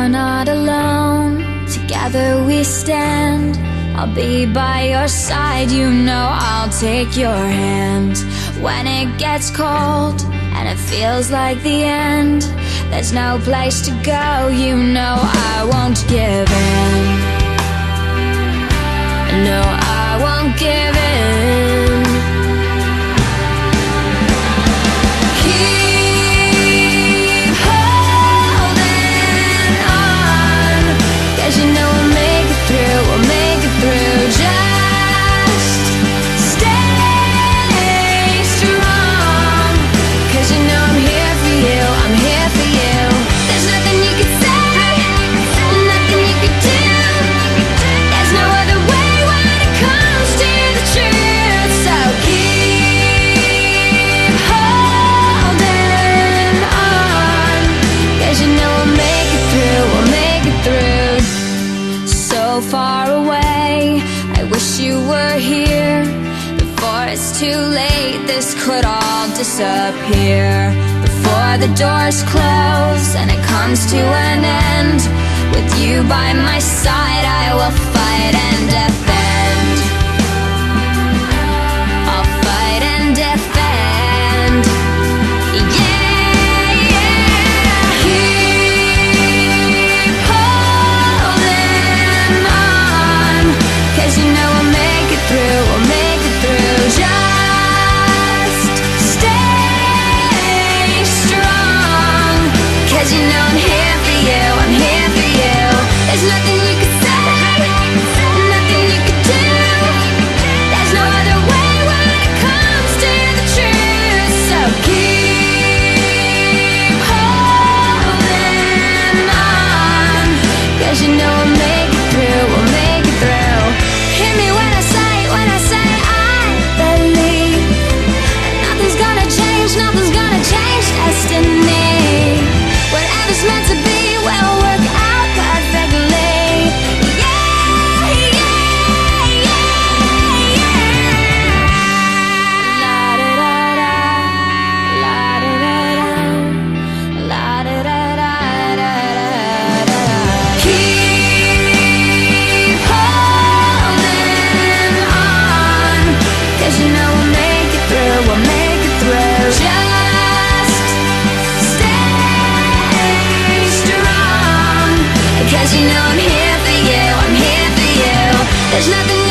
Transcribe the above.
You're not alone, together we stand. I'll be by your side, you know I'll take your hand. When it gets cold and it feels like the end, there's no place to go, you know I won't give in. No, I won't give in. Keep holding on, 'cause you know we'll make it through, we'll make it through. Just stay strong, 'cause you know I'm here for you, I'm here for you. There's nothing you could say, nothing you could do. There's no other way when it comes to the truth. So keep holding on, 'cause you know we'll make it through, we'll make it through. So far away, I wish you were here. Before it's too late, this could all disappear. Before the doors close and it comes to an end, with you by my side I will fight and defend. I'll fight and defend. Yeah, yeah. Keep holding on, 'cause you know we'll make it through, we'll make it through. Just stay strong, 'cause you know I'm here for you, I'm here for you. There's nothing you could say, nothing you could do. There's no other way when it comes to the truth. So keep holding on, 'cause you know we'll make it through, we'll make it through. Hear me when I say I believe nothing's gonna change, nothing's gonna change destiny. Whatever's meant to be will work out perfectly. Yeah, yeah, yeah, yeah. La da da da, la da da da, la da da da da da. Keep holding on, 'cause you know we'll make it through, we'll make it through. Just stay strong, 'cause you know I'm here for you, I'm here for you. There's nothing